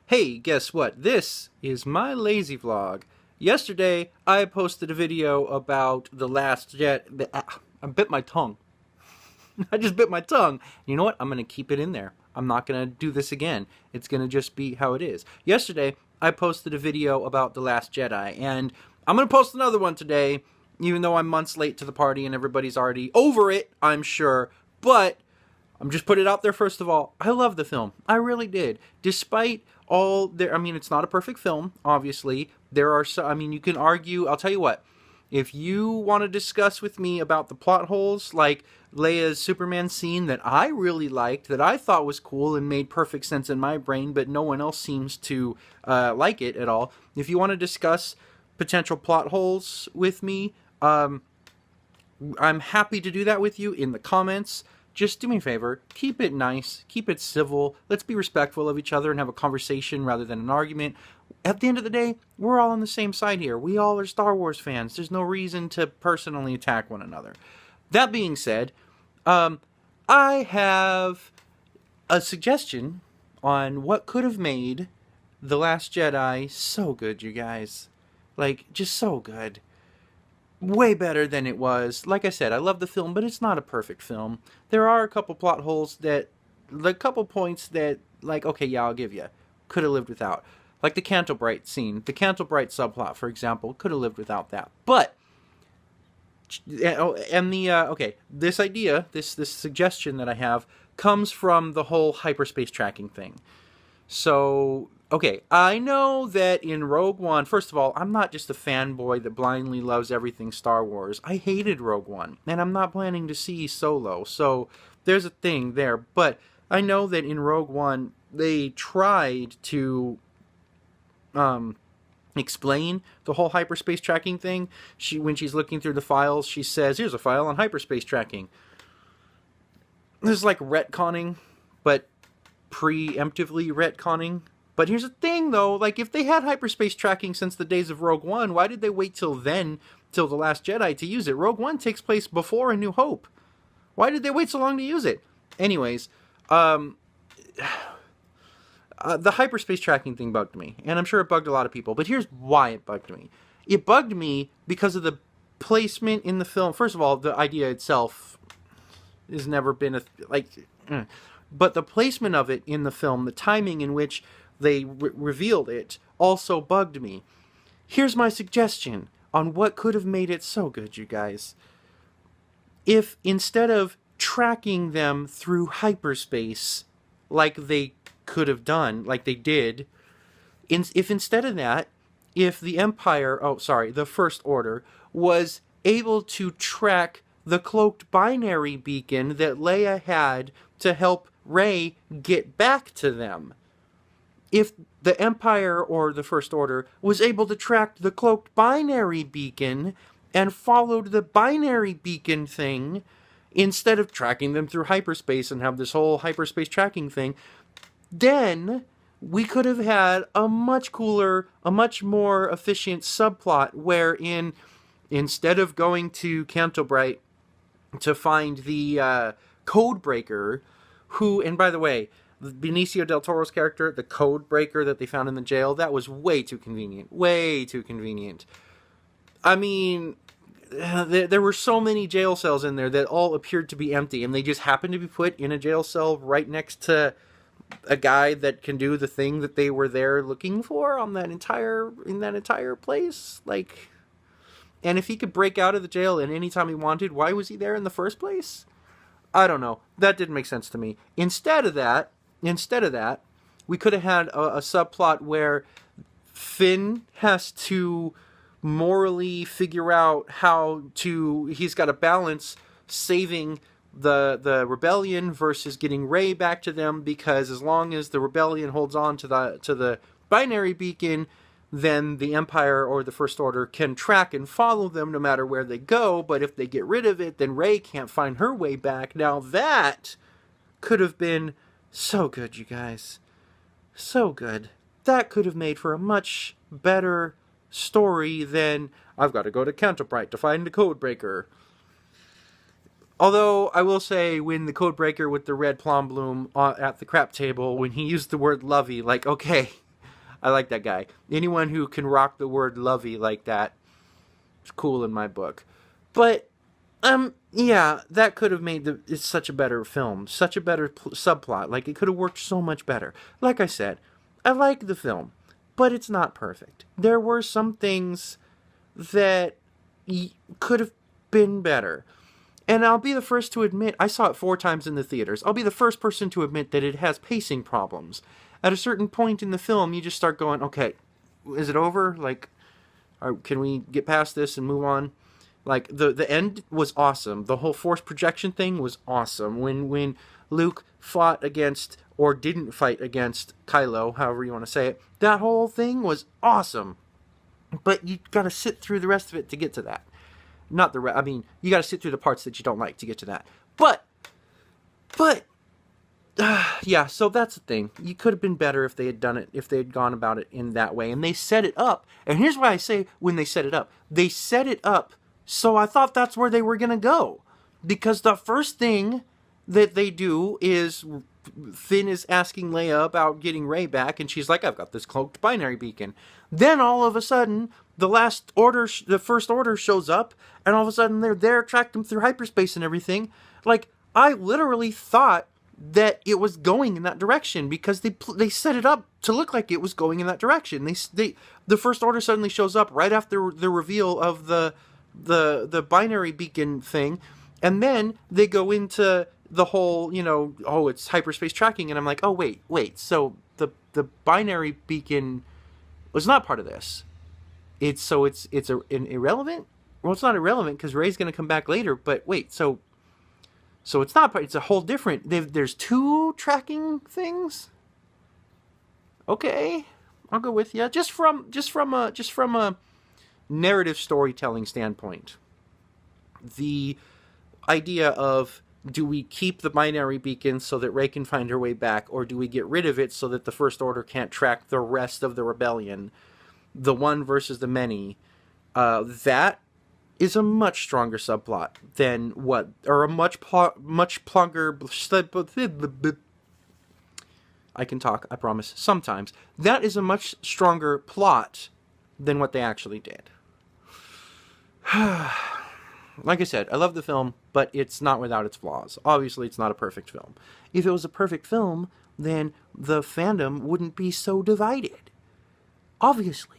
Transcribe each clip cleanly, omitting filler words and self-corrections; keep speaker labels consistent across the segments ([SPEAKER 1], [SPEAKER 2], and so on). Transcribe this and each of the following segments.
[SPEAKER 1] Hey, guess what? This is my lazy vlog. Yesterday, I posted a video about the Last Jedi. I bit my tongue. I just bit my tongue. You know what? I'm going to keep it in there. I'm not going to do this again. It's going to just be how it is. Yesterday, I posted a video about the Last Jedi, and I'm going to post another one today, even though I'm months late to the party and everybody's already over it, I'm sure. But I'm just put it out there first of all. I love the film. I really did. Despite all there, I mean, it's not a perfect film, obviously. There are so, I mean, you can argue. I'll tell you what. If you want to discuss with me about the plot holes, like Leia's Superman scene that I really liked, that I thought was cool and made perfect sense in my brain, but no one else seems to like it at all. If you want to discuss potential plot holes with me, I'm happy to do that with you in the comments. Just do me a favor, keep it nice, keep it civil, let's be respectful of each other and have a conversation rather than an argument. At the end of the day, we're all on the same side here. We all are Star Wars fans. There's no reason to personally attack one another. That being said, I have a suggestion on what could have made The Last Jedi so good, you guys. Like, just so good. Way better than it was. Like I said, I love the film, but it's not a perfect film. There are a couple plot holes that, a couple points that, like, okay, yeah, I'll give you, could have lived without. Like the Canto-Bright scene, the Canto-Bright subplot, for example, could have lived without that. But, and the, okay, this idea, this suggestion that I have, comes from the whole hyperspace tracking thing. So, okay, I know that in Rogue One, first of all, I'm not just a fanboy that blindly loves everything Star Wars. I hated Rogue One, and I'm not planning to see Solo, so there's a thing there. But I know that in Rogue One, they tried to explain the whole hyperspace tracking thing. When she's looking through the files, she says, here's a file on hyperspace tracking. This is like retconning, but preemptively retconning. But here's the thing, though, like, if they had hyperspace tracking since the days of Rogue One, why did they wait till then, till The Last Jedi, to use it? Rogue One takes place before A New Hope. Why did they wait so long to use it? Anyways, the hyperspace tracking thing bugged me, and I'm sure it bugged a lot of people, but here's why it bugged me. It bugged me because of the placement in the film. First of all, the idea itself has never been but the placement of it in the film, the timing in which they revealed it, also bugged me. Here's my suggestion on what could have made it so good, you guys. If instead of tracking them through hyperspace, like they could have done, like they did, if instead of that, if the Empire, the First Order, was able to track the cloaked binary beacon that Leia had to help Rey get back to them. If the Empire or the First Order was able to track the cloaked binary beacon and followed the binary beacon thing instead of tracking them through hyperspace and have this whole hyperspace tracking thing, then we could have had a much cooler, a much more efficient subplot wherein instead of going to Canto-Bright to find the code breaker, who, and by the way, Benicio del Toro's character, the code breaker that they found in the jail, that was way too convenient. Way too convenient. I mean, there were so many jail cells in there that all appeared to be empty, and they just happened to be put in a jail cell right next to a guy that can do the thing that they were there looking for in that entire place. Like, and if he could break out of the jail at any time he wanted, why was he there in the first place? I don't know. That didn't make sense to me. Instead of that, we could have had a subplot where Finn has to morally figure out he's got to balance saving the rebellion versus getting Rey back to them, because as long as the rebellion holds on to the binary beacon, then the Empire or the First Order can track and follow them no matter where they go. But if they get rid of it, then Rey can't find her way back. Now that could have been so good, you guys. So good. That could have made for a much better story than, I've got to go to Canto-Bright to find the codebreaker. Although, I will say, when the codebreaker with the red plum bloom at the crap table, when he used the word lovey, like, okay, I like that guy. Anyone who can rock the word lovey like that is cool in my book. But yeah, that could have made it's such a better film, such a better subplot. Like, it could have worked so much better. Like I said, I like the film, but it's not perfect. There were some things that could have been better. And I'll be the first to admit, I saw it 4 times in the theaters. I'll be the first person to admit that it has pacing problems. At a certain point in the film, you just start going, okay, is it over? Like, can we get past this and move on? Like, the end was awesome. The whole force projection thing was awesome. When Luke fought against, or didn't fight against, Kylo, however you want to say it, that whole thing was awesome. But you got to sit through the rest of it to get to that. Not the rest. I mean, you got to sit through the parts that you don't like to get to that. But, yeah, so that's the thing. You could have been better if they had done it, if they had gone about it in that way. And they set it up. And here's why I say when they set it up. They set it up, so I thought that's where they were going to go. Because the first thing that they do is Finn is asking Leia about getting Rey back, and she's like, I've got this cloaked binary beacon. Then all of a sudden, the First Order shows up, and all of a sudden they're there, tracked them through hyperspace and everything. Like, I literally thought that it was going in that direction because they set it up to look like it was going in that direction. The First Order suddenly shows up right after the reveal of the binary beacon thing, and then they go into the whole, it's hyperspace tracking, and I'm like, oh wait, so the binary beacon was not part of this. It's an irrelevant. Well, it's not irrelevant because Rey's going to come back later. But wait, so it's not. It's a whole different. There's 2 tracking things. Okay, I'll go with you. Just from a narrative storytelling standpoint, the idea of, do we keep the binary beacon so that Rey can find her way back, or do we get rid of it so that the First Order can't track the rest of the rebellion? The one versus the many. That is a much stronger subplot than a much longer. I can talk, I promise, sometimes. That is a much stronger plot than what they actually did. Like I said, I love the film, but it's not without its flaws. Obviously, it's not a perfect film. If it was a perfect film, then the fandom wouldn't be so divided. Obviously.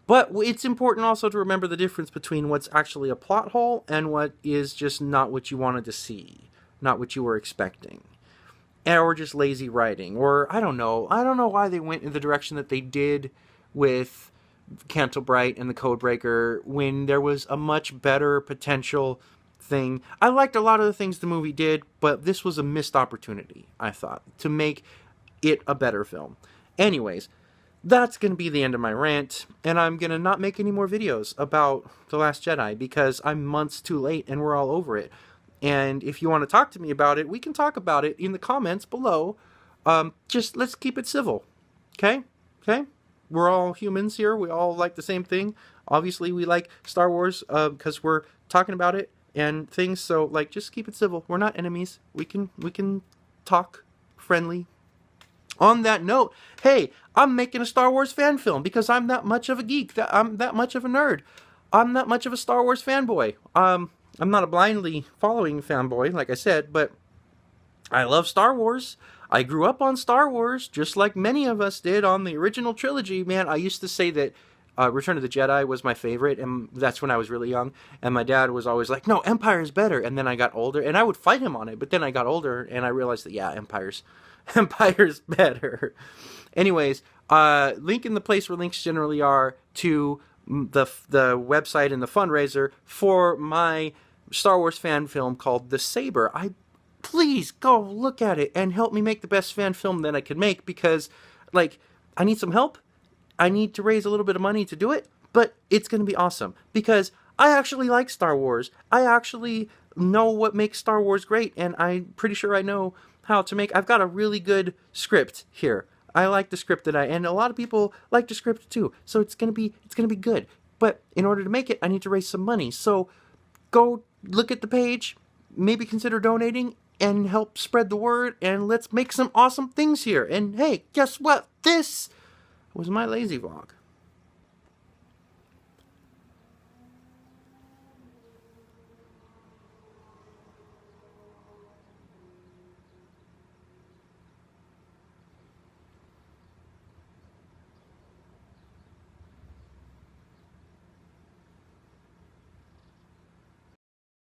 [SPEAKER 1] But it's important also to remember the difference between what's actually a plot hole and what is just not what you wanted to see, not what you were expecting. Or just lazy writing. Or, I don't know why they went in the direction that they did with Canto Bright and the Codebreaker when there was a much better potential thing. I liked a lot of the things the movie did, but this was a missed opportunity, I thought, to make it a better film. Anyways, that's going to be the end of my rant, and I'm going to not make any more videos about The Last Jedi because I'm months too late and we're all over it. And if you want to talk to me about it, we can talk about it in the comments below. Just let's keep it civil. Okay? We're all humans here. We all like the same thing. Obviously, we like Star Wars because we're talking about it and things. So, just keep it civil. We're not enemies. We can talk friendly. On that note, hey, I'm making a Star Wars fan film because I'm that much of a geek. I'm that much of a nerd. I'm that much of a Star Wars fanboy. I'm not a blindly following fanboy, like I said, but I love Star Wars. I grew up on Star Wars, just like many of us did on the original trilogy. Man, I used to say that Return of the Jedi was my favorite, and that's when I was really young. And my dad was always like, no, Empire is better. And then I got older, and I would fight him on it. But then I got older, and I realized that, yeah, Empire's better. Anyways, link in the place where links generally are to the website and the fundraiser for my Star Wars fan film called The Saber. Please go look at it and help me make the best fan film that I could make because, I need some help. I need to raise a little bit of money to do it, but it's going to be awesome because I actually like Star Wars. I actually know what makes Star Wars great, and I'm pretty sure I know how to make. I've got a really good script here. I like the script and a lot of people like the script too. So it's gonna be good. But in order to make it, I need to raise some money. So go look at the page, maybe consider donating and help spread the word, and let's make some awesome things here. And hey, guess what? This was my lazy vlog.